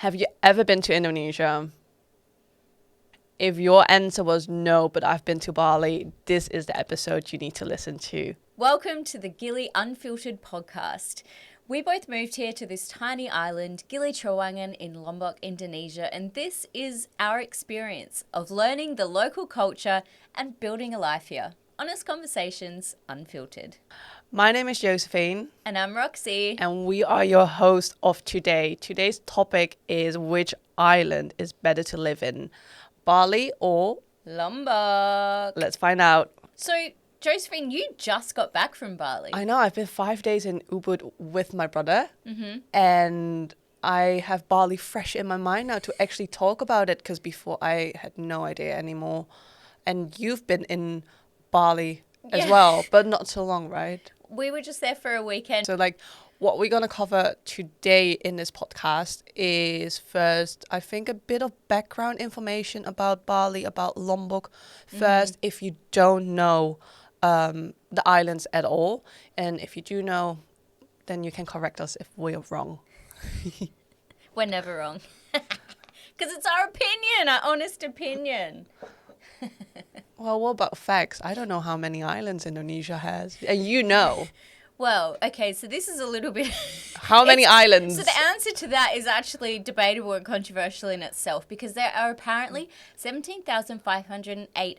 Have you ever been to Indonesia? If your answer was no, but I've been to Bali, this is the episode you need to listen to. Welcome to the Gili Unfiltered podcast. We both moved here to this tiny island, Gili Trawangan in Lombok, Indonesia, and this is our experience of learning the local culture and building a life here. Honest conversations, unfiltered. My name is Josephine. And I'm Roxy. And we are your host of today. Today's topic is which island is better to live in, Bali or Lombok. Let's find out. So, Josephine, you just got back from Bali. I know, I've been 5 days in Ubud with my brother. And I have Bali fresh in my mind now to actually talk about it, because before I had no idea anymore. And you've been in Bali as well, but not so long, right? We were just there for a weekend. So what we're going to cover today in this podcast is first, I think, a bit of background information about Bali, about Lombok. First, if you don't know the islands at all, and if you do know, then you can correct us if we're wrong. We're never wrong. Because it's our opinion, our honest opinion. Well, what about facts? I don't know how many islands Indonesia has. And you know. Well, okay, so this is a little bit... How many islands? So the answer to that is actually debatable and controversial in itself, because there are apparently 17,508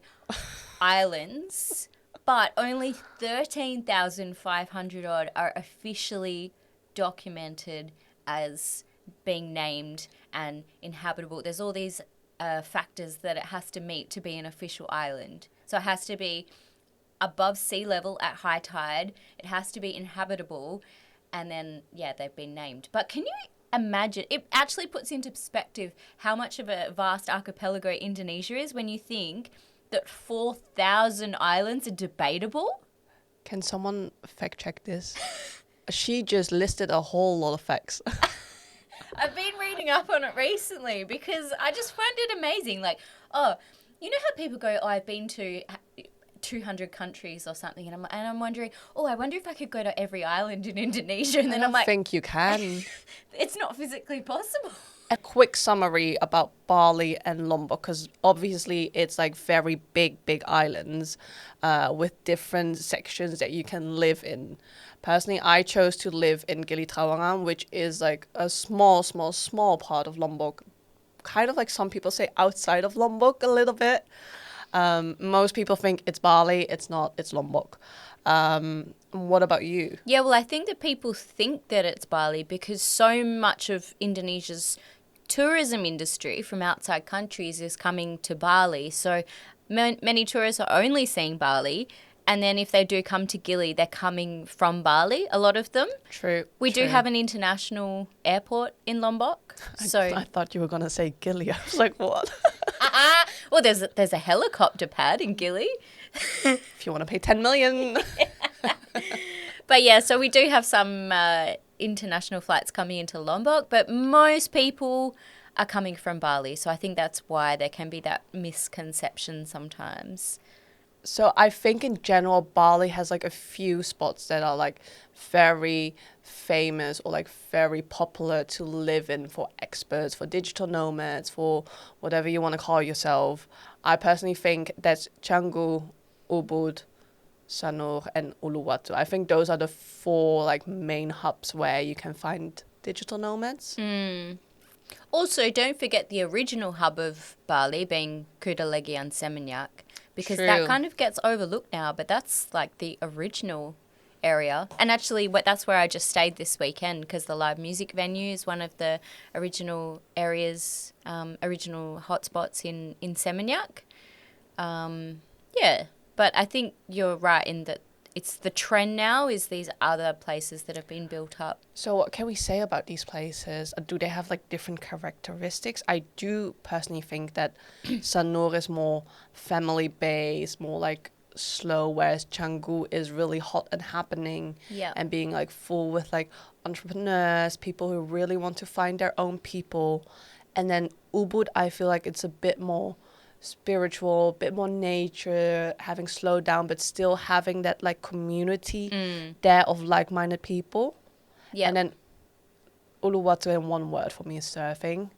islands, but only 13,500 odd are officially documented as being named and inhabitable. There's all these factors that it has to meet to be an official island. So it has to be above sea level at high tide. It has to be inhabitable. And then, they've been named. But can you imagine? It actually puts into perspective how much of a vast archipelago Indonesia is when you think that 4,000 islands are debatable. Can someone fact check this? She just listed a whole lot of facts. I've been reading up on it recently because I just find it amazing. Like, oh, you know how people go, I've been to 200 countries or something, and I'm wondering, I wonder if I could go to every island in Indonesia. And then I'm like, I think you can. It's not physically possible. A quick summary about Bali and Lombok, because obviously it's like very big islands with different sections that you can live in. Personally, I chose to live in Gili Trawangan, which is like a small part of Lombok. Kind of like some people say outside of Lombok a little bit. Most people think it's Bali. It's not. It's Lombok. What about you? Yeah, well, I think that people think that it's Bali because so much of Indonesia's tourism industry from outside countries is coming to Bali. So many tourists are only seeing Bali. And then if they do come to Gili, they're coming from Bali, a lot of them. True. We do have an international airport in Lombok. I thought you were going to say Gili. I was like, what? Well, there's a helicopter pad in Gili. If you want to pay 10 million. But yeah, so we do have some international flights coming into Lombok, but most people are coming from Bali. So I think that's why there can be that misconception sometimes. So I think in general, Bali has like a few spots that are like very famous or like very popular to live in for experts, for digital nomads, for whatever you want to call yourself. I personally think that's Canggu, Ubud, Sanur and Uluwatu. I think those are the four like main hubs where you can find digital nomads. Also, don't forget the original hub of Bali being Kudalegi and Seminyak. Because True. that kind of gets overlooked now, but that's like the original area. And actually, that's where I just stayed this weekend, because the live music venue is one of the original areas, original hotspots in Seminyak. But I think you're right in that it's the trend now is these other places that have been built up. So what can we say about these places? Do they have like different characteristics? I do personally think that Sanur is more family-based, more like slow, whereas Canggu is really hot and happening and being like full with like entrepreneurs, people who really want to find their own people. And then Ubud, I feel like it's a bit more spiritual, a bit more nature, having slowed down, but still having that like community there of like-minded people. Yeah. And then Uluwatu in one word for me is surfing.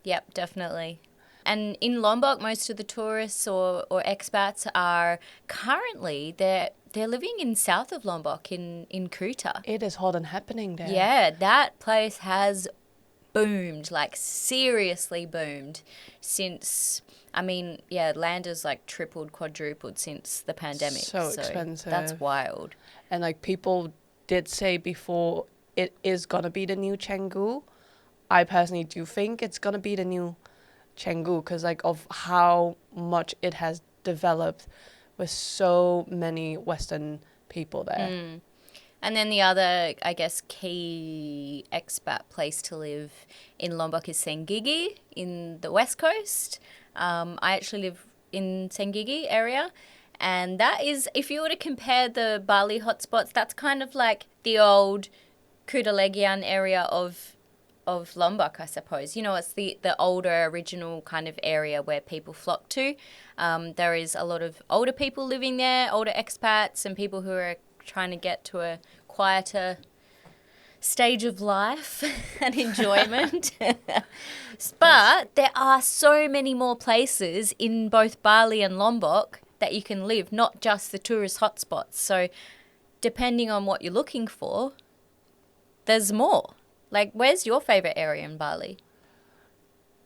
Yep, definitely. And in Lombok, most of the tourists or expats are currently, they're living in south of Lombok in Kuta. It is hot and happening there. Yeah, that place has boomed, like seriously boomed since, I mean, yeah, land has like tripled, quadrupled since the pandemic. So expensive. That's wild. And like people did say before, it is going to be the new Canggu. I personally do think it's going to be the new Canggu because like of how much it has developed with so many Western people there. And then the other, I guess, key expat place to live in Lombok is Senggigi in the west coast. I actually live in Senggigi area. And that is, if you were to compare the Bali hotspots, that's kind of like the old Kudalegian area of Lombok, I suppose. You know, it's the older original kind of area where people flock to. There is a lot of older people living there, older expats and people who are trying to get to a quieter stage of life and enjoyment. But there are so many more places in both Bali and Lombok that you can live, not just the tourist hotspots. So depending on what you're looking for, there's more. Like, where's your favourite area in Bali?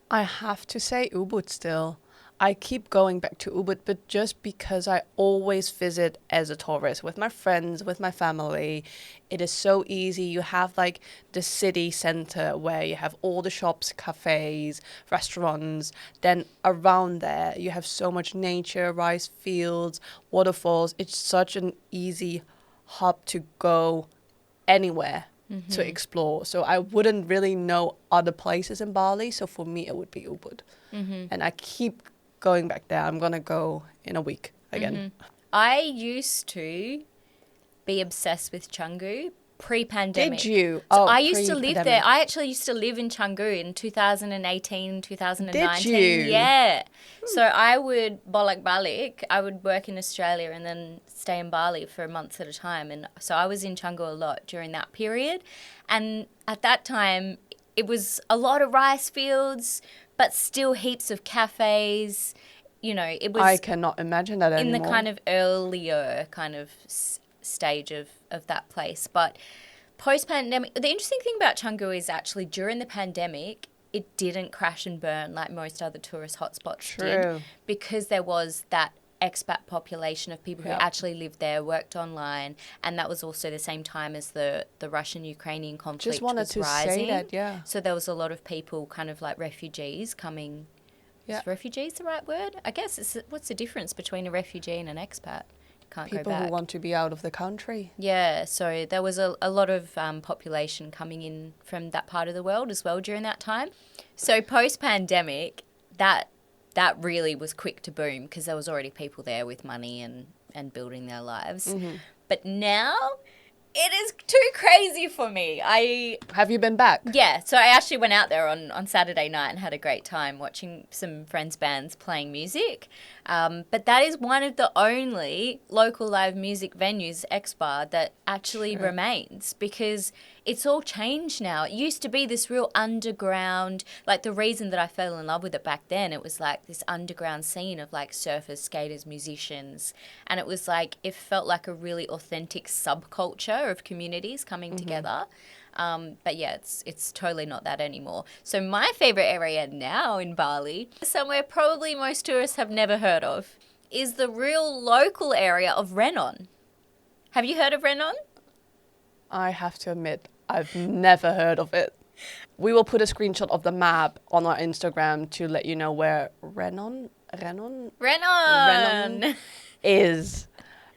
I have to say Ubud still. I keep going back to Ubud, but just because I always visit as a tourist with my friends, with my family. It is so easy. You have like the city center where you have all the shops, cafes, restaurants. Then around there, you have so much nature, rice fields, waterfalls. It's such an easy hub to go anywhere to explore. So I wouldn't really know other places in Bali. So for me, it would be Ubud. And I keep going back there. I'm going to go in a week again. I used to be obsessed with Canggu pre-pandemic. Did you? So I used to live there. I actually used to live in Canggu in 2018, 2019. Did you? Yeah. So I would balik, I would work in Australia and then stay in Bali for months at a time. And so I was in Canggu a lot during that period. And at that time, it was a lot of rice fields, but still heaps of cafes. You know, it was... I cannot imagine that anymore. In the kind of earlier kind of stage of that place. But post-pandemic, the interesting thing about Canggu is actually during the pandemic, it didn't crash and burn like most other tourist hotspots did, because there was that expat population of people who actually lived there, worked online, and that was also the same time as the Russian-Ukrainian conflict Just wanted was to rising. say that, yeah. So there was a lot of people kind of like refugees coming. Yeah. Is refugees the right word? I guess what's the difference between a refugee and an expat? Can't People go back. who want to be out of the country. Yeah, so there was a lot of population coming in from that part of the world as well during that time. So post-pandemic, that really was quick to boom because there was already people there with money and building their lives. But now it is too crazy for me. Have you been back? Yeah, so I actually went out there on Saturday night and had a great time watching some friends' bands playing music. But that is one of the only local live music venues, X-Bar, that actually remains because it's all changed now. It used to be this real underground, like the reason that I fell in love with it back then, it was like this underground scene of like surfers, skaters, musicians. And it was like, it felt like a really authentic subculture of communities coming together. But yeah, it's totally not that anymore. So my favorite area now in Bali, somewhere probably most tourists have never heard of, is the real local area of Renon. Have you heard of Renon? I have to admit, I've never heard of it. We will put a screenshot of the map on our Instagram to let you know where Renon is,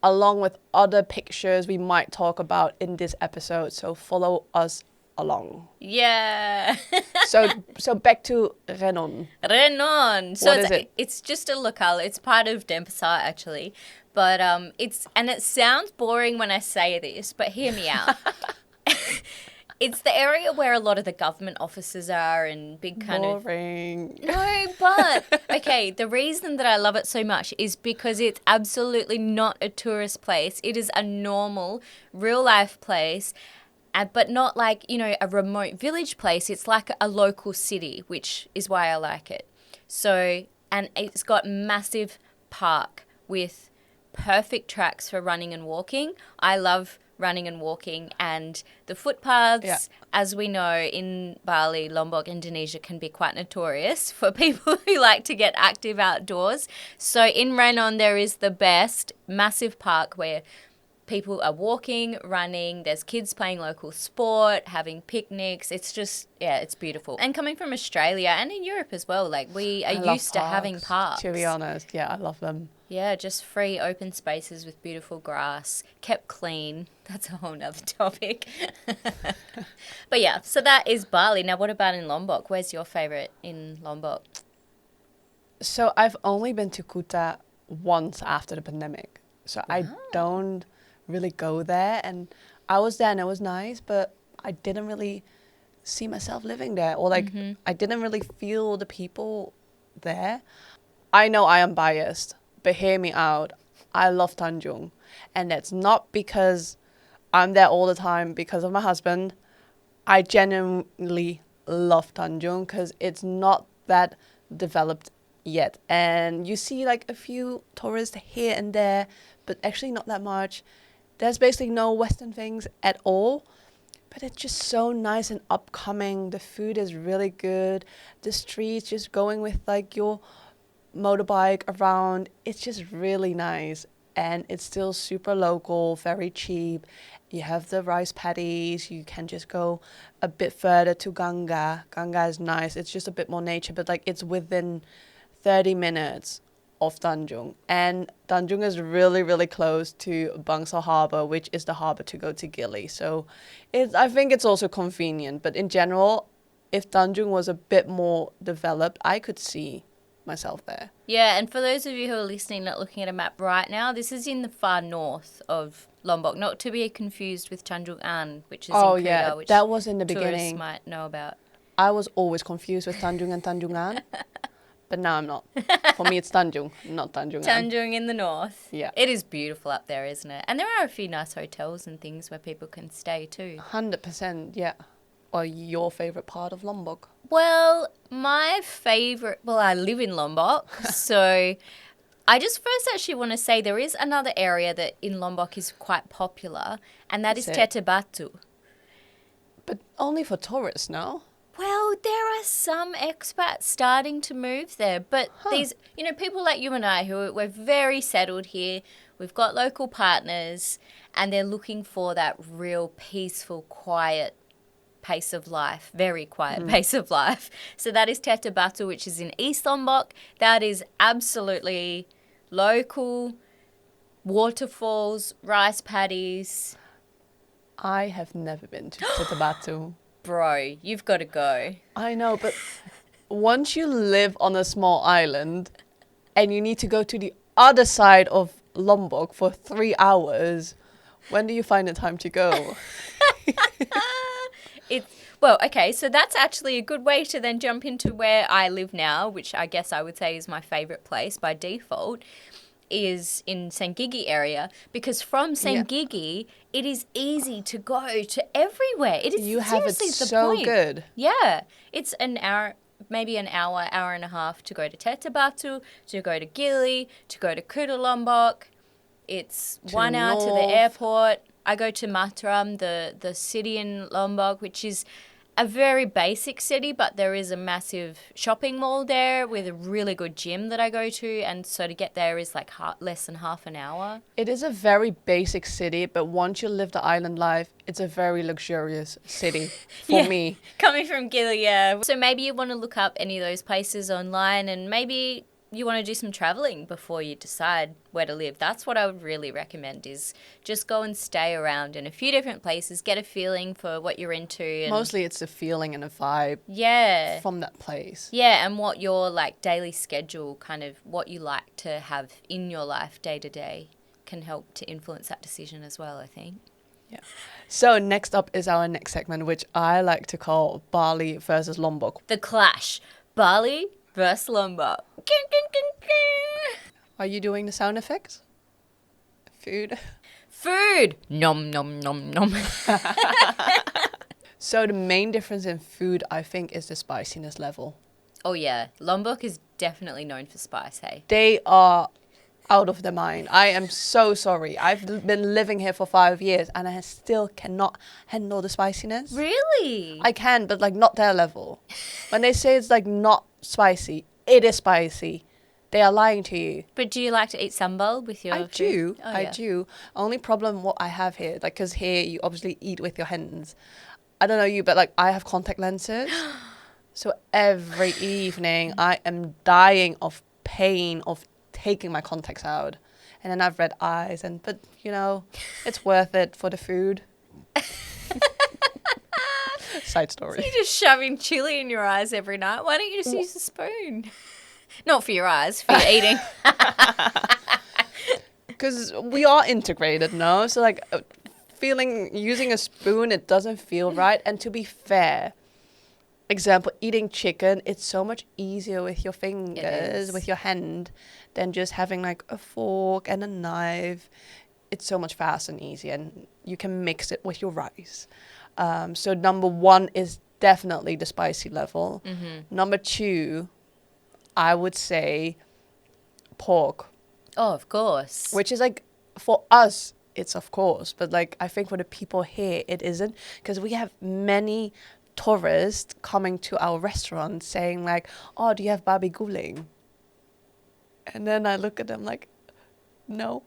along with other pictures we might talk about in this episode. So follow us along. Yeah. So back to Renon. Renon. So What is it? It's just a locale. It's part of Denpasar actually. But it sounds boring when I say this, but hear me out. It's the area where a lot of the government offices are and big kind Boring. No, but okay, the reason that I love it so much is because it's absolutely not a tourist place. It is a normal, real life place. but not like, you know, a remote village place. It's like a local city, which is why I like it. So, and it's got massive park with perfect tracks for running and walking. I love running and walking, and the footpaths, as we know, in Bali, Lombok, Indonesia, can be quite notorious for people who like to get active outdoors. So in Renon, there is the best massive park where people are walking, running, there's kids playing local sport, having picnics. It's just, yeah, it's beautiful. And coming from Australia and in Europe as well, like we are used to having parks. To be honest, yeah, I love them. Yeah, just free open spaces with beautiful grass, kept clean. That's a whole nother topic. But yeah, so that is Bali. Now, what about in Lombok? Where's your favourite in Lombok? So I've only been to Kuta once after the pandemic. So I don't really go there. And I was there and it was nice, but I didn't really see myself living there. Or like, I didn't really feel the people there. I know I am biased, but hear me out. I love Tanjung. And that's not because I'm there all the time because of my husband. I genuinely love Tanjung because it's not that developed yet. And you see like a few tourists here and there, but actually not that much. There's basically no Western things at all. But it's just so nice and upcoming. The food is really good. The streets, just going with like your motorbike around, it's just really nice, and it's still super local, very cheap. You have the rice paddies. You can just go a bit further to Ganga. Ganga is nice. It's just a bit more nature, but like it's within 30 minutes of Tanjung, and Tanjung is really, really close to Bangsal Harbour, which is the harbour to go to Gili. So I think it's also convenient, but in general, if Tanjung was a bit more developed, I could see myself there. Yeah, and for those of you who are listening, not looking at a map right now, this is in the far north of Lombok, not to be confused with Tanjung An, which is in Kuta, which that was in the tourists beginning. might know about. I was always confused with Tanjung and Tanjung An, but now I'm not. For me, it's Tanjung, not Tanjung An. Tanjung in the north. Yeah. It is beautiful up there, isn't it? And there are a few nice hotels and things where people can stay too. 100%, yeah. Or your favourite part of Lombok? Well, I live in Lombok, so I just first actually want to say there is another area that in Lombok is quite popular, and that is Tete Batu. But only for tourists, no? Well, there are some expats starting to move there, but these, you know, people like you and I we're very settled here, we've got local partners, and they're looking for that real peaceful, quiet pace of life, very quiet pace of life. So that is Tete Batu, which is in East Lombok. That is absolutely local, waterfalls, rice paddies. I have never been to Tete Batu. Bro, you've got to go. I know, but once you live on a small island and you need to go to the other side of Lombok for 3 hours, when do you find the time to go? Well, okay, so that's actually a good way to then jump into where I live now, which I guess I would say is my favourite place by default, is in Gili area, because from Gili, it is easy to go to everywhere. It is you have it seriously the so point. good. Yeah, it's an hour, maybe an hour, hour and a half to go to Tete Batu, to go to Gili, to go to Kuta Lombok. It's 1 hour to the airport. I go to Matram, the city in Lombok, which is a very basic city, but there is a massive shopping mall there with a really good gym that I go to, and so to get there is like less than half an hour. It is a very basic city, but once you live the island life, it's a very luxurious city for me. Coming from Gili, yeah. So maybe you want to look up any of those places online, and maybe you want to do some traveling before you decide where to live. That's what I would really recommend, is just go and stay around in a few different places, get a feeling for what you're into. And mostly it's the feeling and the vibe from that place. Yeah, and what your like daily schedule, kind of what you like to have in your life day to day, can help to influence that decision as well, I think. Yeah. So next up is our next segment, which I like to call Bali versus Lombok. The clash. Bali versus Lombok. Are you doing the sound effects? Food? Food. Nom, nom, nom, nom. So the main difference in food, I think, is the spiciness level. Oh, yeah. Lombok is definitely known for spice, hey? They are out of their mind. I am so sorry. I've been living here for 5 years and I still cannot handle the spiciness. Really? I can, but like not their level. When they say it's like not spicy, it is spicy. They are lying to you. But do you like to eat sambal with your food? do. Oh, I yeah. do. Only problem what I have here, like, because here you obviously eat with your hands. I don't know you, but like I have contact lenses. So every evening I am dying of pain of taking my contacts out. And then I've red eyes but you know, it's worth it for the food. Side story. You're just shoving chili in your eyes every night. Why don't you just use a spoon? Not for your eyes, for your eating. Because we are integrated, no? So like using a spoon, it doesn't feel right. And to be fair, example, eating chicken, it's so much easier with your fingers, with your hand, than just having like a fork and a knife. It's so much faster and easier, and you can mix it with your rice. So number 1 is definitely the spicy level. Number 2, I would say pork. Oh, of course. Which is like, for us, it's of course, but like I think for the people here, it isn't, because we have many tourists coming to our restaurant saying like, oh, do you have babi guling? And then I look at them like, no,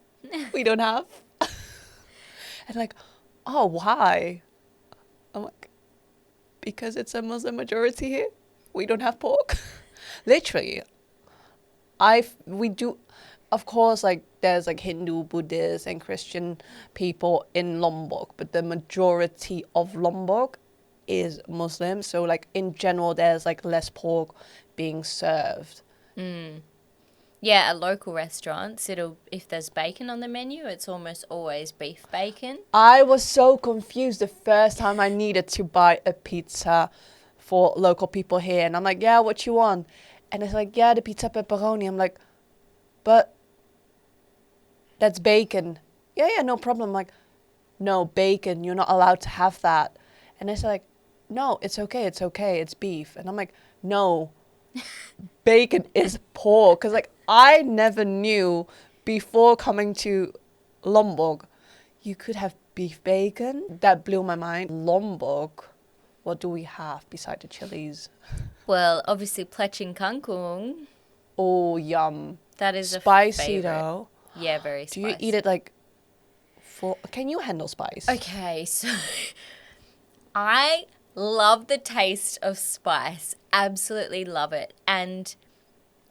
we don't have. And like, oh, why? I'm like, because it's a Muslim majority here. We don't have pork. Literally. We do, of course, like there's like Hindu, Buddhist and Christian people in Lombok, but the majority of Lombok is Muslim. So like in general, there's like less pork being served. Yeah, at local restaurants, if there's bacon on the menu, it's almost always beef bacon. I was so confused the first time I needed to buy a pizza for local people here. And I'm like, yeah, what you want? And it's like, yeah, the pizza pepperoni. I'm like, but that's bacon. Yeah, no problem. I'm like, no, bacon. You're not allowed to have that. And it's like, no, it's okay. It's beef. And I'm like, no, bacon is pork. Because like, I never knew before coming to Lombok, you could have beef bacon. That blew my mind. Lombok, what do we have beside the chilies? Well, obviously plecing kangkung. Oh, yum. That is spicy a favorite. though. Yeah, very Do spicy. you eat it like can you handle spice? Okay, so I love the taste of spice. Absolutely love it. And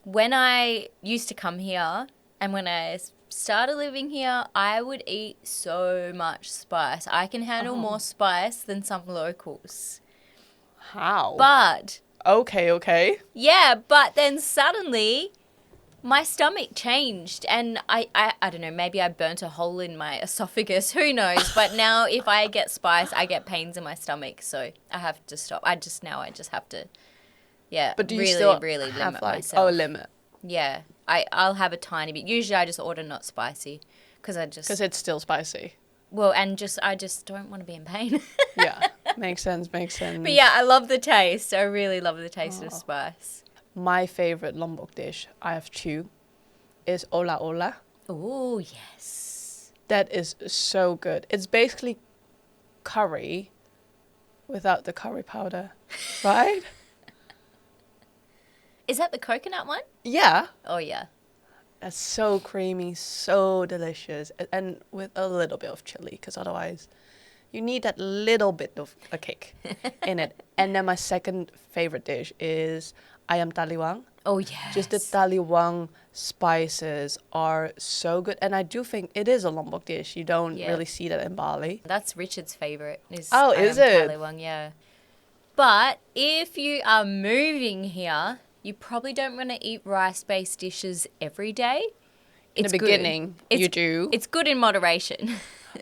when I used to come here and when I started living here, I would eat so much spice. I can handle more spice than some locals. How? But Okay. yeah, but then suddenly my stomach changed and I don't know, maybe I burnt a hole in my esophagus, who knows, but now if I get spice, I get pains in my stomach, so I have to stop. I just have to, But do you really, still really have limit like myself. limit? Yeah, I'll have a tiny bit. Usually I just order not spicy because It's still spicy. well, and I just don't want to be in pain. Yeah, makes sense. But yeah, I love the taste. I really love the taste of spice. My favorite Lombok dish, I have 2, is ola ola. Oh, yes. That is so good. It's basically curry without the curry powder, right? Is that the coconut one? Yeah. Oh, yeah. It's so creamy, so delicious, and with a little bit of chili, because otherwise you need that little bit of a kick in it. And then my second favorite dish is ayam taliwang. Oh, yes. Just the taliwang spices are so good. And I do think it is a Lombok dish. You don't really see that in Bali. That's Richard's favourite. Is it? Taliwang, yeah. But if you are moving here, you probably don't want to eat rice-based dishes every day. In the beginning, you do. It's good in moderation.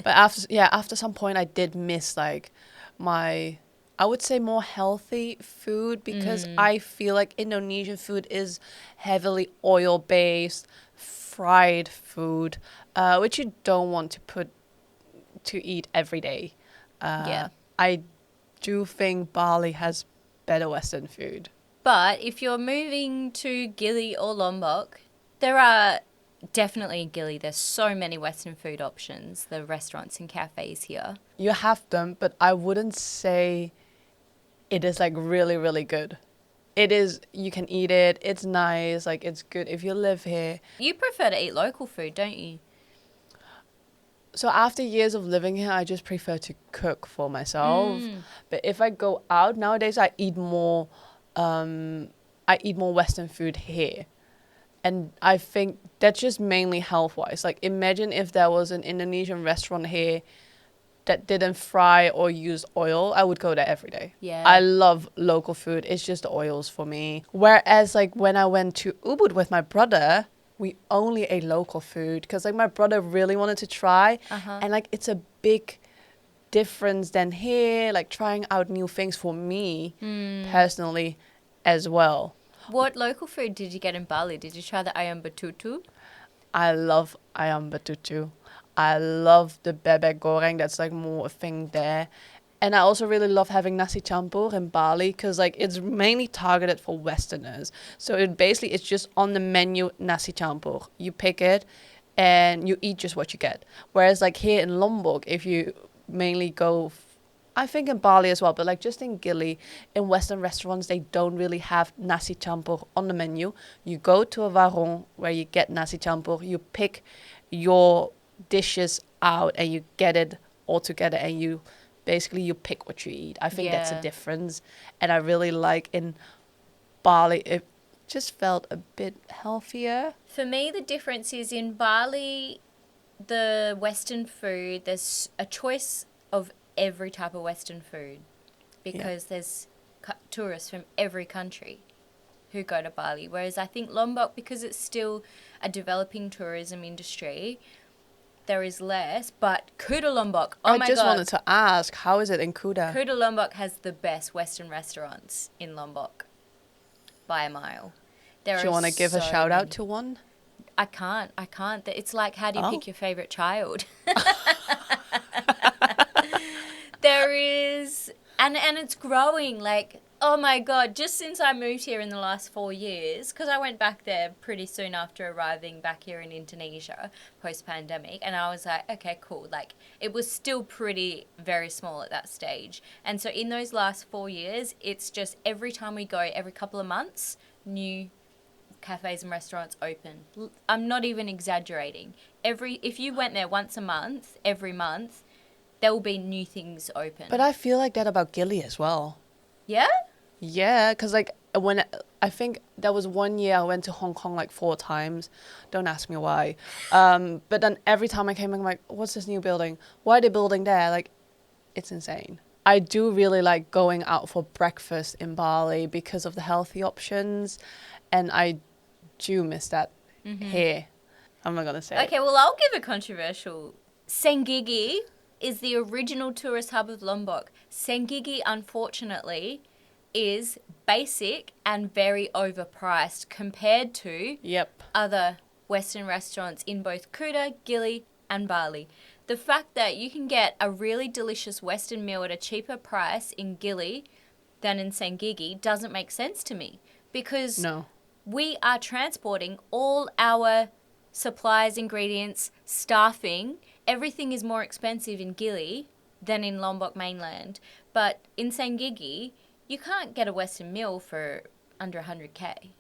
But after some point, I did miss like I would say more healthy food, because I feel like Indonesian food is heavily oil-based, fried food, which you don't want to put to eat every day. Yeah. I do think Bali has better Western food. But if you're moving to Gili or Lombok, there are definitely in Gili, there's so many Western food options, the restaurants and cafes here. You have them, but I wouldn't say it is like really, really good. It is, you can eat it, it's nice, like it's good if you live here. You prefer to eat local food, don't you? So after years of living here, I just prefer to cook for myself. But if I go out nowadays, I eat more Western food here. And I think that's just mainly health wise. Like imagine if there was an Indonesian restaurant here that didn't fry or use oil, I would go there every day. Yeah. I love local food. It's just the oils for me. Whereas like when I went to Ubud with my brother, we only ate local food because like my brother really wanted to try, and like it's a big difference than here, like trying out new things for me personally as well. What local food did you get in Bali? Did you try the ayam betutu? I love ayam betutu. I love the bebek goreng. That's like more a thing there. And I also really love having nasi campur in Bali because like it's mainly targeted for Westerners. So it's just on the menu nasi campur. You pick it and you eat just what you get. Whereas like here in Lombok, if you mainly go, I think in Bali as well, but like just in Gili, in Western restaurants, they don't really have nasi campur on the menu. You go to a warung where you get nasi campur, you pick your dishes out and you get it all together and you pick what you eat. I think that's a difference. And I really like in Bali, it just felt a bit healthier. For me, the difference is in Bali, the Western food, there's a choice of every type of Western food because there's tourists from every country who go to Bali. Whereas I think Lombok, because it's still a developing tourism industry, there is less. But Kuta Lombok, oh my God. I just wanted to ask, how is it in Kuta? Kuta Lombok has the best Western restaurants in Lombok by a mile. Do you want to give a shout out to one? I can't. It's like, how do you pick your favourite child? There is, and it's growing, like, oh my God, just since I moved here in the last 4 years, because I went back there pretty soon after arriving back here in Indonesia post-pandemic, and I was like, okay, cool. Like, it was still very small at that stage. And so in those last 4 years, it's just every time we go, every couple of months, new cafes and restaurants open. I'm not even exaggerating. If you went there once a month, every month, there will be new things open. But I feel like that about Gili as well. Yeah? Yeah, because like I think there was 1 year I went to Hong Kong like 4 times. Don't ask me why. But then every time I came, I'm like, what's this new building? Why are they building there? Like, it's insane. I do really like going out for breakfast in Bali because of the healthy options. And I do miss that here. I'm not going to say it. Okay, well, I'll give a controversial. Senggigi is the original tourist hub of Lombok. Senggigi, unfortunately, is basic and very overpriced compared to other Western restaurants in both Kuta, Gili and Bali. The fact that you can get a really delicious Western meal at a cheaper price in Gili than in Senggigi doesn't make sense to me because we are transporting all our supplies, ingredients, staffing. Everything is more expensive in Gili than in Lombok mainland. But in Senggigi, you can't get a Western meal for under 100K.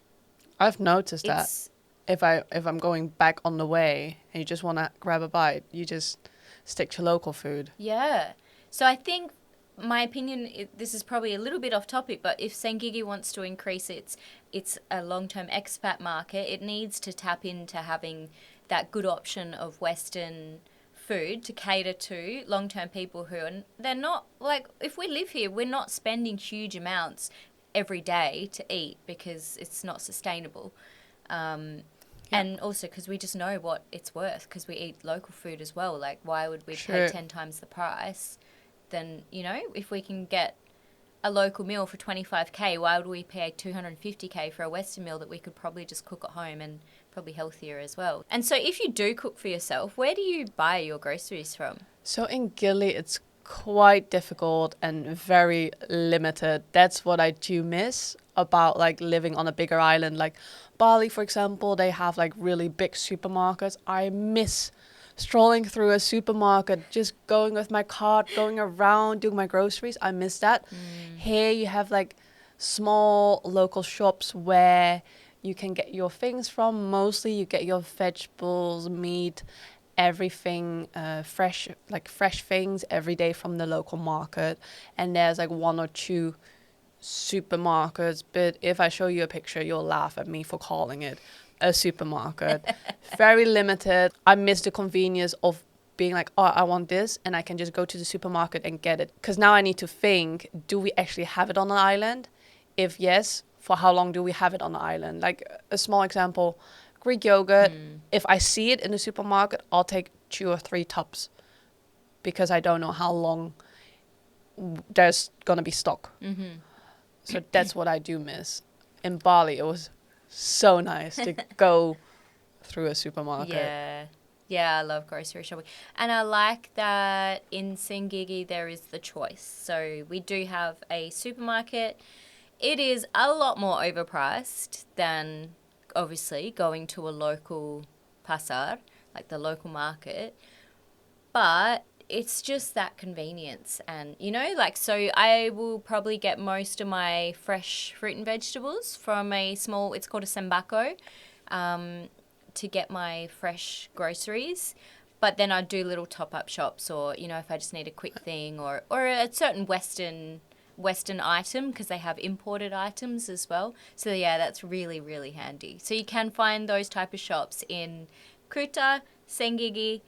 I've noticed that. If I'm going back on the way and you just want to grab a bite, you just stick to local food. Yeah. So I think, my opinion, this is probably a little bit off topic, but if Senggigi wants to increase its a long-term expat market, it needs to tap into having that good option of Western food to cater to long-term people they're not, like, if we live here, we're not spending huge amounts every day to eat because it's not sustainable. And also because we just know what it's worth because we eat local food as well. Like, why would we pay 10 times the price? Then, if we can get a local meal for 25K, why would we pay 250K for a Western meal that we could probably just cook at home and probably healthier as well? And so if you do cook for yourself, where do you buy your groceries from? So in Gili, it's quite difficult and very limited. That's what I do miss about like living on a bigger island. Like Bali, for example, they have like really big supermarkets. I miss strolling through a supermarket, just going with my cart, going around, doing my groceries. I miss that. Here you have like small local shops where you can get your things from. Mostly you get your vegetables, meat, everything fresh, like fresh things every day from the local market. And there's like one or two supermarkets, but if I show you a picture, you'll laugh at me for calling it a supermarket. Very limited. I miss the convenience of being like, oh, I want this, and I can just go to the supermarket and get it. Because now I need to think, do we actually have it on an island? If yes, for how long do we have it on the island? Like a small example, Greek yogurt. If I see it in the supermarket, I'll take 2 or 3 tubs because I don't know how long there's gonna be stock. So that's what I do miss. In Bali, it was so nice to go through a supermarket. Yeah. Yeah, I love grocery shopping. And I like that in Sengigi there is the choice. So we do have a supermarket. It is a lot more overpriced than obviously going to a local pasar, like the local market. But it's just that convenience. And, you know, like, so I will probably get most of my fresh fruit and vegetables from a small, it's called a sembako, to get my fresh groceries. But then I do little top-up shops, or, you know, if I just need a quick thing, or a certain Western item, because they have imported items as well. So yeah, that's really, really handy. So you can find those type of shops in Kuta, Sengigi,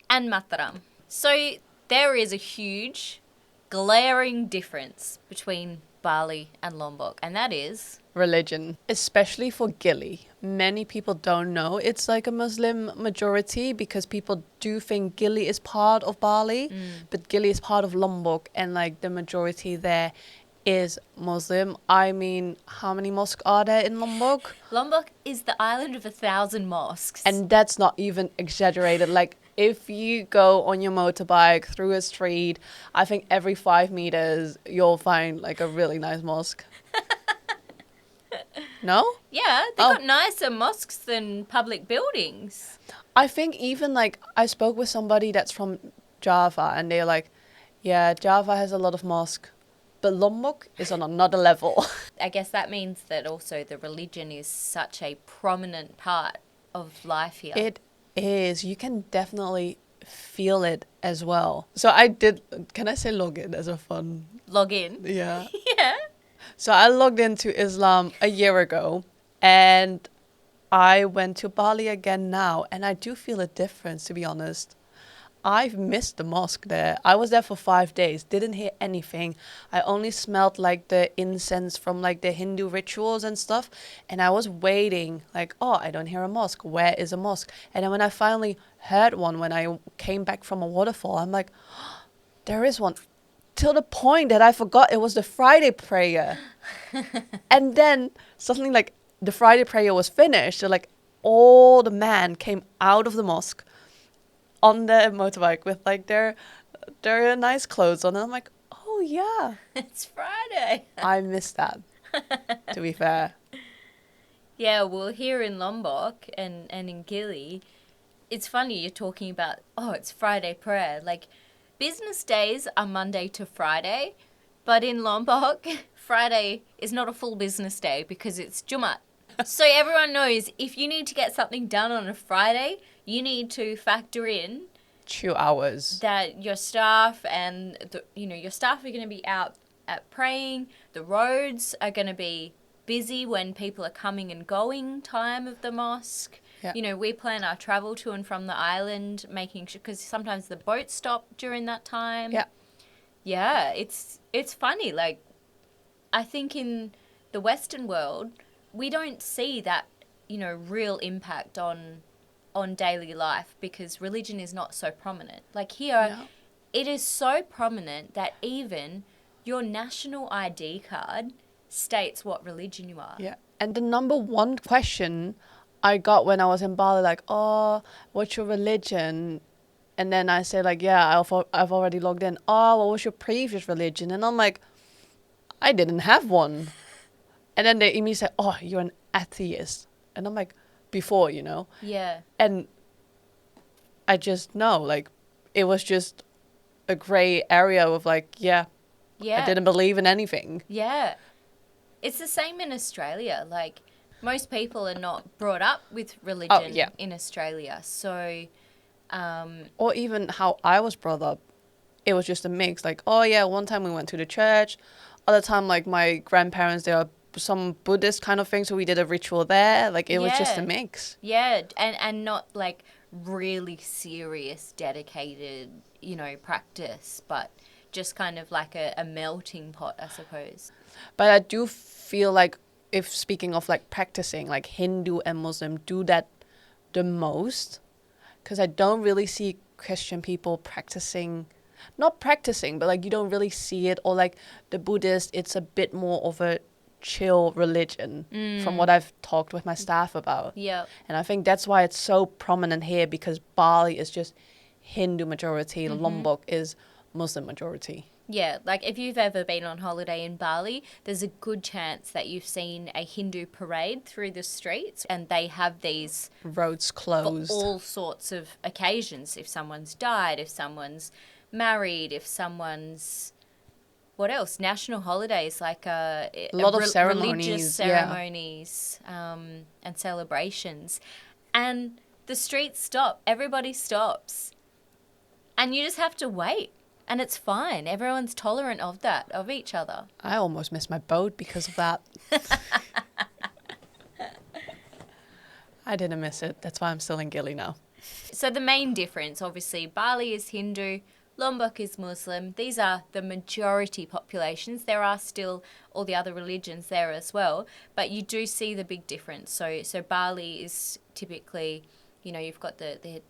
and Mataram. So there is a huge, glaring difference between Bali and Lombok, and that is Religion, especially for Gili. Many people don't know it's like a Muslim majority because people do think Gili is part of Bali, but Gili is part of Lombok, and like the majority there is Muslim. I mean, how many mosques are there in Lombok? Lombok is the island of 1,000 mosques. And that's not even exaggerated. Like, if you go on your motorbike through a street, I think every 5 meters you'll find like a really nice mosque. No? Yeah, they've got nicer mosques than public buildings. I think even like I spoke with somebody that's from Java, and they're like, yeah, Java has a lot of mosques, but Lombok is on another level. I guess that means that also the religion is such a prominent part of life here. It is. You can definitely feel it as well. So I did, can I say log in as a fun? Log in. Yeah. Yeah. So I logged into Islam a year ago, and I went to Bali again now, and I do feel a difference, to be honest. I've missed the mosque there. I was there for 5 days, didn't hear anything. I only smelled like the incense from like the Hindu rituals and stuff. And I was waiting like, oh, I don't hear a mosque. Where is a mosque? And then when I finally heard one, when I came back from a waterfall, I'm like, oh, there is one. Till the point that I forgot it was the Friday prayer. And then suddenly like the Friday prayer was finished. So like all the men came out of the mosque on the motorbike with like their nice clothes on, and I'm like, oh yeah, It's Friday. I missed that. To be fair, Yeah, well, here in Lombok and in Gili, it's funny you're talking about, oh, it's Friday prayer. Like, business days are Monday to Friday, but in Lombok, Friday is not a full business day because it's Jumat. So everyone knows if you need to get something done on a Friday, you need to factor in 2 hours. that your staff and your staff are going to be out at praying. The roads are going to be busy when people are coming and going time of the mosque. Yeah. You know, we plan our travel to and from the island, making sure, because sometimes the boats stop during that time. Yeah. Yeah, it's funny. Like, I think in the Western world, we don't see that, real impact on daily life because religion is not so prominent. Like here, No. it is so prominent that even your national ID card states what religion you are. Yeah. And the number one question I got when I was in Bali, like, oh, what's your religion? And then I say like, yeah, I've already logged in. Oh, what was your previous religion? And I'm like, I didn't have one. And then they immediately say, oh, you're an atheist. And I'm like, before, you know? Yeah. And I just know, like, it was just a gray area of like, yeah, Yeah. I didn't believe in anything. Yeah. It's the same in Australia. Like, most people are not brought up with religion in Australia. So, Or even how I was brought up, it was just a mix. Like, oh yeah, one time we went to the church. Other time, like, my grandparents, they are some Buddhist kind of thing, so we did a ritual there. Like, it was just a mix. Yeah, and not, like, really serious, dedicated, you know, practice, but just kind of like a melting pot, I suppose. But I do feel like, if speaking of like practicing, like Hindu and Muslim do that the most, because I don't really see Christian people practicing, not practicing, but like you don't really see it. Or like the Buddhist, it's a bit more of a chill religion from what I've talked with my staff about. Yeah. And I think that's why it's so prominent here, because Bali is just Hindu majority, Lombok is Muslim majority. Yeah, like if you've ever been on holiday in Bali, there's a good chance that you've seen a Hindu parade through the streets, and they have these Roads closed. for all sorts of occasions. If someone's died, if someone's married, if someone's, what else? National holidays, like a lot of ceremonies, religious ceremonies, and celebrations. And the streets stop. Everybody stops. And you just have to wait. And it's fine. Everyone's tolerant of that, of each other. I almost missed my boat because of that. I didn't miss it. That's why I'm still in Gili now. So the main difference, obviously, Bali is Hindu, Lombok is Muslim. These are the majority populations. There are still all the other religions there as well, but you do see the big difference. So Bali is typically, you know, you've got the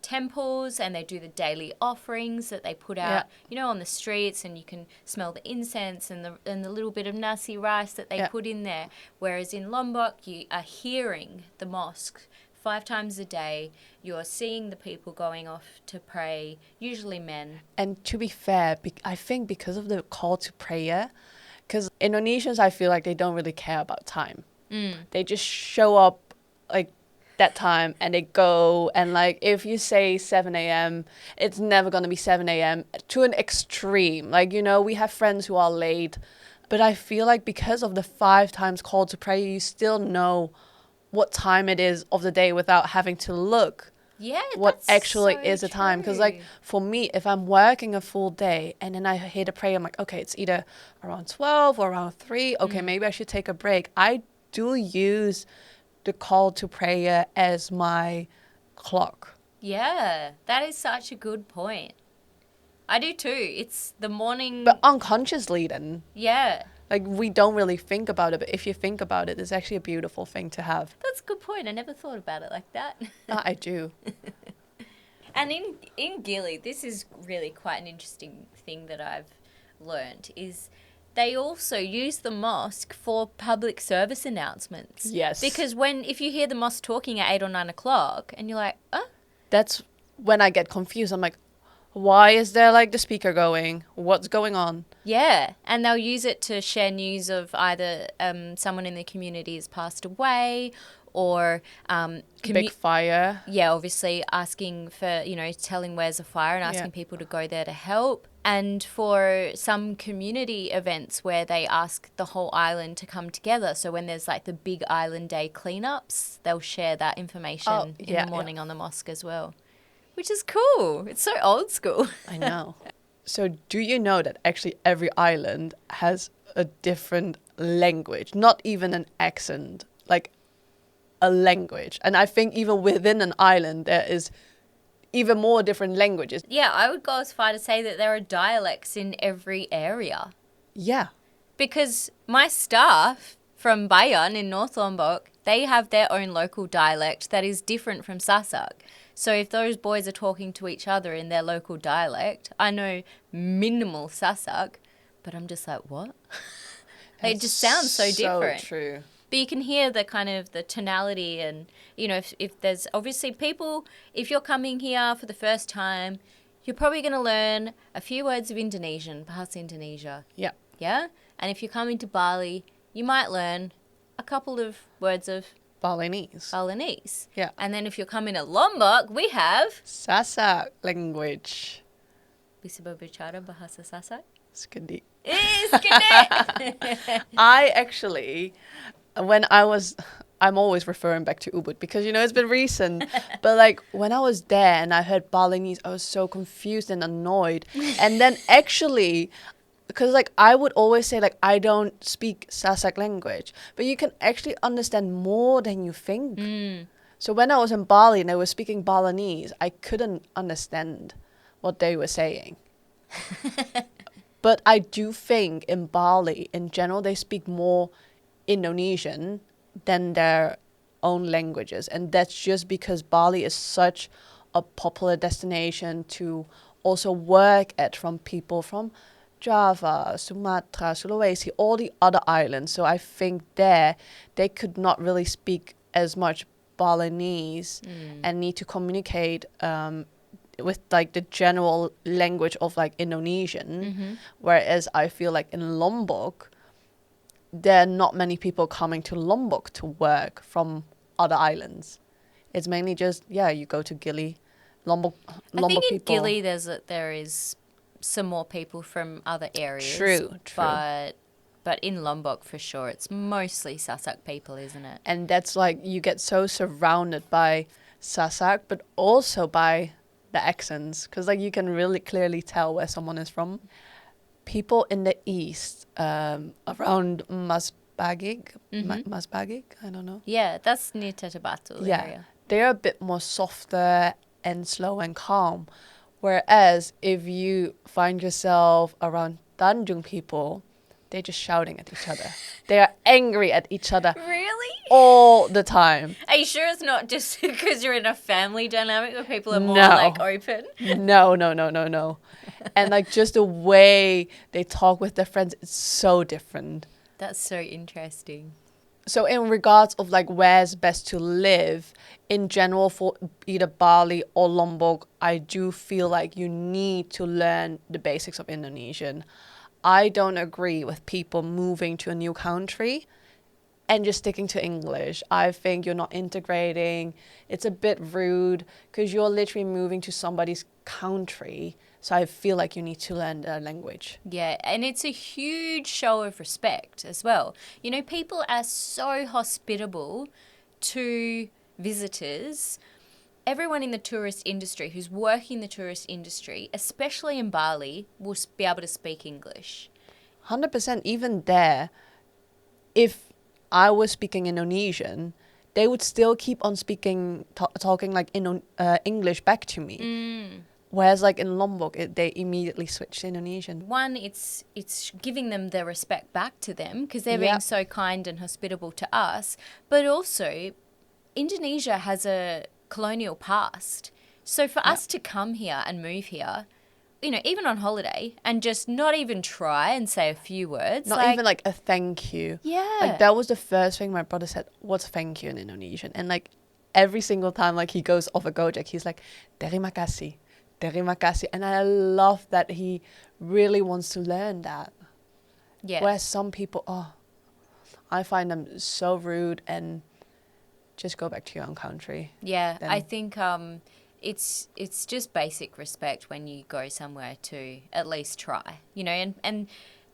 temples, and they do the daily offerings that they put out, you know, on the streets, and you can smell the incense and the little bit of nasi rice that they put in there. Whereas in Lombok, you are hearing the mosque 5 times a day. You're seeing the people going off to pray, usually men. And to be fair, I think because of the call to prayer, because Indonesians, I feel like they don't really care about time. They just show up like that time and they go, and like if you say 7 a.m., it's never going to be 7 a.m. to an extreme. Like, you know, we have friends who are late, but I feel like because of the 5 times call to prayer, you still know what time it is of the day without having to look what actually so is the time. Because like for me, if I'm working a full day and then I hear the prayer, I'm like, okay, it's either around 12 or around 3. Okay, maybe I should take a break. I do use the call to prayer as my clock. Yeah, that is such a good point. I do too. It's the morning. But unconsciously then. Yeah. Like, we don't really think about it, but if you think about it, it's actually a beautiful thing to have. That's a good point. I never thought about it like that. I do. And in Gili, this is really quite an interesting thing that I've learned, is they also use the mosque for public service announcements. Yes. Because if you hear the mosque talking at 8 or 9 o'clock and you're like, oh. That's when I get confused. I'm like, why is there like the speaker going? What's going on? Yeah. And they'll use it to share news of either someone in the community has passed away, or big fire. Yeah, obviously asking for, you know, telling where's a fire and asking people to go there to help. And for some community events where they ask the whole island to come together. So when there's like the big island day cleanups, they'll share that information in the morning on the mosque as well, which is cool. It's so old school. I know. So do you know that actually every island has a different language, not even an accent, like a language. And I think even within an island, there is even more different languages. Yeah, I would go as far to say that there are dialects in every area. Yeah. Because my staff from Bayan in North Lombok, they have their own local dialect that is different from Sasak. So if those boys are talking to each other in their local dialect, I know minimal Sasak, but I'm just like, what? It just sounds so different. So true. But you can hear the kind of the tonality and, you know, if there's obviously people, if you're coming here for the first time, you're probably going to learn a few words of Indonesian, Bahasa Indonesia. Yeah. Yeah? And if you're coming to Bali, you might learn a couple of words of Balinese. Balinese. Yeah. And then if you're coming to Lombok, we have... Sasak language. Bisa berbicara bahasa Sasak? Skadi. Skadi! I actually, I'm always referring back to Ubud because, you know, it's been recent. But, like, when I was there and I heard Balinese, I was so confused and annoyed. And then actually... Because, like, I would always say, like, I don't speak Sasak language. But you can actually understand more than you think. So when I was in Bali and they were speaking Balinese, I couldn't understand what they were saying. But I do think in Bali, in general, they speak more Indonesian than their own languages. And that's just because Bali is such a popular destination to also work at from people from Java, Sumatra, Sulawesi, all the other islands. So I think there they could not really speak as much Balinese and need to communicate with like the general language of like Indonesian. Whereas I feel like in Lombok, there are not many people coming to Lombok to work from other islands. It's mainly just, you go to Gili, Lombok I think in people. Gili there is some more people from other areas. True. But in Lombok, for sure, it's mostly Sasak people, isn't it? And that's like, you get so surrounded by Sasak, but also by the accents. Because, like, you can really clearly tell where someone is from. People in the east, around Masbagig, Masbagig, I don't know. Yeah, that's near Tetebatu area. They're a bit more softer and slow and calm. Whereas if you find yourself around Tanjung people, they're just shouting at each other. They are angry at each other. Really? All the time. Are you sure it's not just because you're in a family dynamic where people are more, No. like, open? No. And, like, just the way they talk with their friends is so different. That's so interesting. So in regards of, like, where's best to live, in general for either Bali or Lombok, I do feel like you need to learn the basics of Indonesian. I don't agree with people moving to a new country and just sticking to English. I think you're not integrating. It's a bit rude because you're literally moving to somebody's country. So I feel like you need to learn their language. Yeah, and it's a huge show of respect as well. You know, people are so hospitable to visitors. Everyone in the tourist industry who's working in the tourist industry, especially in Bali, will be able to speak English. 100%. Even there, if I was speaking Indonesian, they would still keep on speaking, talking like English back to me. Whereas, like, in Lombok, they immediately switch to Indonesian. One, it's giving them their respect back to them because they're being so kind and hospitable to us. But also, Indonesia has a colonial past. So for us to come here and move here, you know, even on holiday and just not even try and say a few words. Not even like a thank you. Yeah. Like, that was the first thing my brother said, what's thank you in Indonesian? And, like, every single time, like, he goes off a Gojek, he's like, terima kasih. Terima kasih. And I love that he really wants to learn that. Yeah. Whereas some people, I find them so rude and just go back to your own country. Yeah, I think it's just basic respect when you go somewhere to at least try, you know, and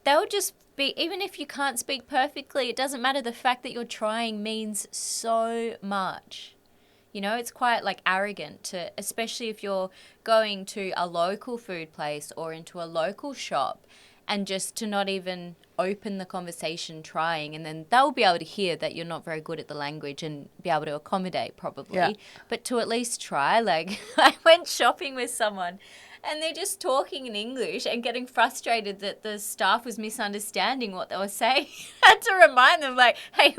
they'll just be, even if you can't speak perfectly, it doesn't matter. The fact that you're trying means so much. You know, it's quite like arrogant to, especially if you're going to a local food place or into a local shop and just to not even open the conversation trying, and then they'll be able to hear that you're not very good at the language and be able to accommodate probably. Yeah. But to at least try, like I went shopping with someone and they're just talking in English and getting frustrated that the staff was misunderstanding what they were saying. I had to remind them, like, hey,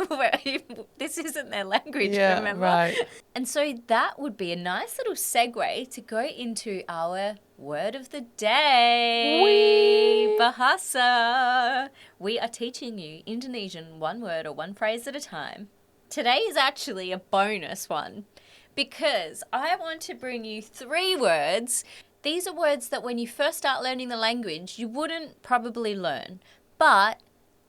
this isn't their language, remember? Right. And so that would be a nice little segue to go into our word of the day. Bahasa. We are teaching you Indonesian one word or one phrase at a time. Today is actually a bonus one because I want to bring you 3 words. These are words that when you first start learning the language, you wouldn't probably learn, but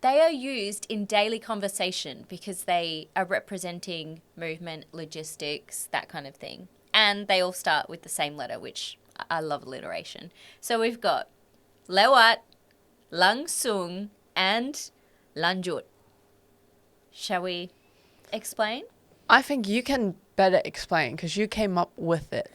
they are used in daily conversation because they are representing movement, logistics, that kind of thing. And they all start with the same letter, which I love alliteration. So we've got lewat, langsung, and lanjut. Shall we explain? I think you can better explain because you came up with it.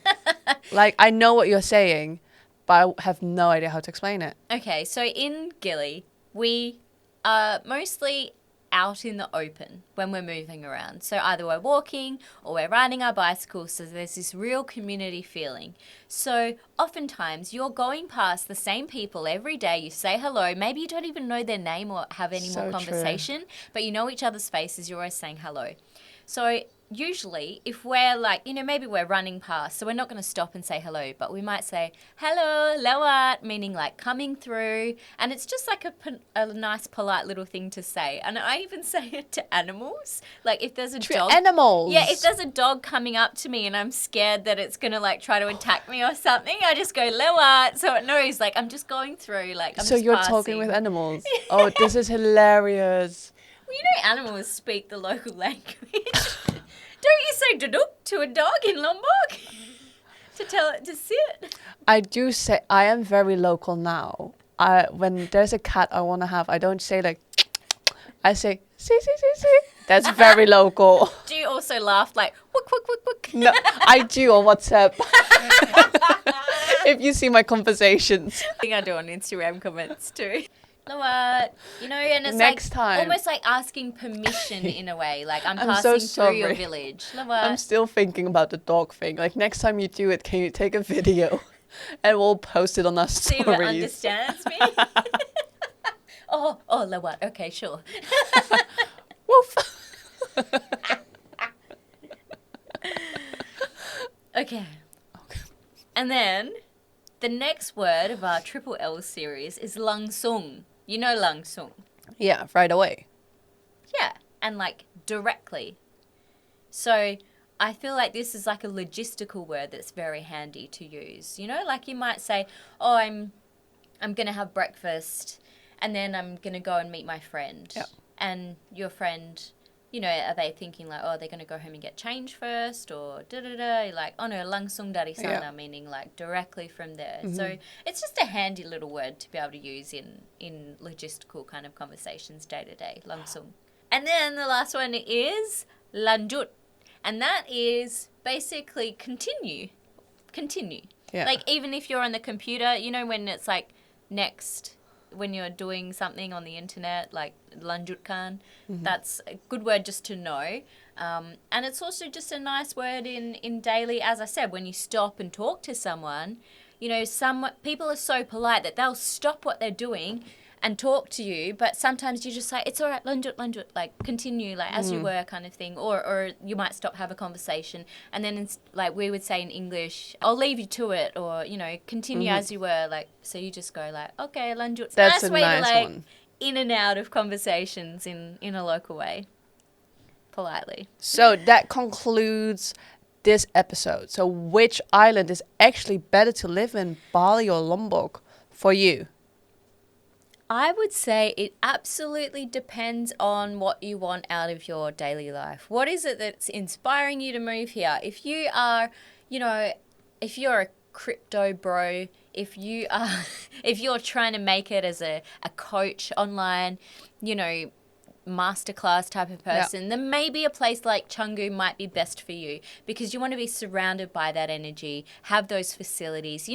Like, I know what you're saying, but I have no idea how to explain it. Okay, so in Gili, we are mostly out in the open when we're moving around. So either we're walking or we're riding our bicycles, so there's this real community feeling. So oftentimes you're going past the same people every day, you say hello, maybe you don't even know their name or have any more conversation, but you know each other's faces, you're always saying hello. So usually if we're like, maybe we're running past, so we're not going to stop and say hello, but we might say, hello, lewat, meaning like coming through. And it's just like a nice, polite little thing to say. And I even say it to animals. Like if there's a dog. Animals? Yeah, if there's a dog coming up to me and I'm scared that it's going to like try to attack me or something, I just go, lewat. So it knows like I'm just going through, like I'm so just you're passing. Talking with animals? Oh, this is hilarious. Well, animals speak the local language. Don't you say duduk to a dog in Lombok to tell it to sit? I do say, I am very local now. When there's a cat I want to have, I don't say like, I say, see. That's very local. Do you also laugh like, wook, wook, wook, wook? No, I do on WhatsApp. If you see my conversations. I think I do on Instagram comments too. What? And it's Next like time. almost like asking permission in a way. Like I'm so passing through your sorry. village. I'm still thinking about the dog thing. Like next time you do it, can you take a video and we'll post it on our stories? See if it understands me. oh, lewat. Okay, sure. Woof. Okay. And then the next word of our Triple L series is langsung. You know langsung? Yeah, right away. Yeah, and like directly. So I feel like this is like a logistical word that's very handy to use. Like you might say, oh, I'm going to have breakfast and then I'm going to go and meet my friend. Yeah. And your friend, are they thinking like, oh, they're going to go home and get change first or da-da-da? You're like, oh no, langsung dari sana, meaning like directly from there. Mm-hmm. So it's just a handy little word to be able to use in logistical kind of conversations day to day, langsung. And then the last one is lanjut. And that is basically continue. Yeah. Like even if you're on the computer, when it's like next, when you're doing something on the internet, like lanjutkan, that's a good word just to know. And it's also just a nice word in daily, as I said, when you stop and talk to someone, some people are so polite that they'll stop what they're doing and talk to you, but sometimes you just say, it's all right, lanjut, like continue, like as you were kind of thing, or you might stop, have a conversation, and then like we would say in English, I'll leave you to it, or, continue as you were, like, so you just go like, okay, lanjut. It's That's nice a way nice to like one. In and out of conversations in a local way, politely. So that concludes this episode. So which island is actually better to live in, Bali or Lombok for you? I would say it absolutely depends on what you want out of your daily life. What is it that's inspiring you to move here? If you are, if you're a crypto bro, if you're trying to make it as a coach online, masterclass type of person, then maybe a place like Canggu might be best for you because you want to be surrounded by that energy, have those facilities.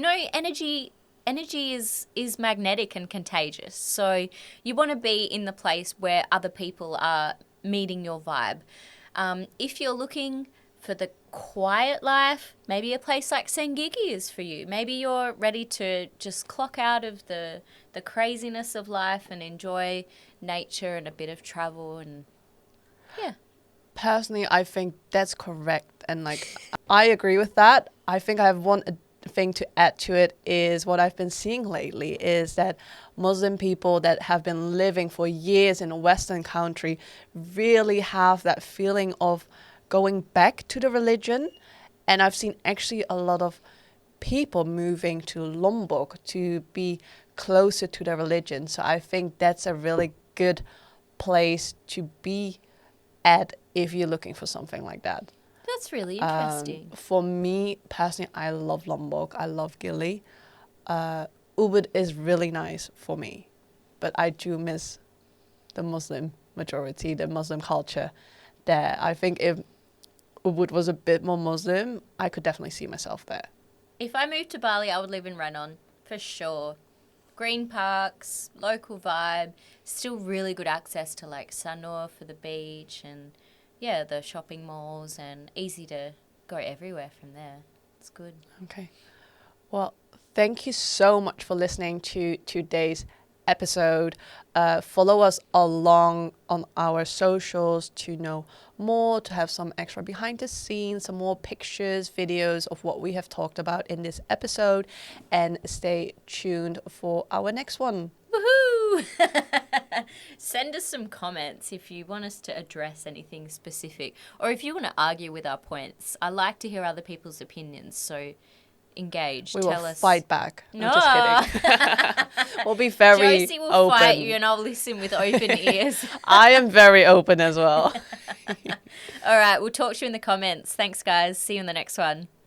Energy is magnetic and contagious. So you want to be in the place where other people are meeting your vibe. If you're looking for the quiet life, maybe a place like Sengigi is for you. Maybe you're ready to just clock out of the craziness of life and enjoy nature and a bit of travel and yeah. Personally, I think that's correct. And like, I agree with that. I think I have one thing to add to it is what I've been seeing lately is that Muslim people that have been living for years in a Western country really have that feeling of going back to the religion. And I've seen actually a lot of people moving to Lombok to be closer to the religion. So I think that's a really good place to be at if you're looking for something like that. That's really interesting. For me personally, I love Lombok. I love Gili. Ubud is really nice for me, but I do miss the Muslim majority, the Muslim culture there. I think if Ubud was a bit more Muslim, I could definitely see myself there. If I moved to Bali, I would live in Renon, for sure. Green parks, local vibe, still really good access to like Sanur for the beach and yeah, the shopping malls, and easy to go everywhere from there. It's good. Okay. Well, thank you so much for listening to today's episode. Follow us along on our socials to know more, to have some extra behind the scenes, some more pictures, videos of what we have talked about in this episode, and stay tuned for our next one. Woohoo! Send us some comments if you want us to address anything specific, or if you want to argue with our points. I like to hear other people's opinions, so engage. We Tell will us. fight back. No. I'm just kidding. We'll be very Josie will open. fight you, and I'll listen with open ears. I am very open as well. All right, we'll talk to you in the comments. Thanks, guys. See you in the next one.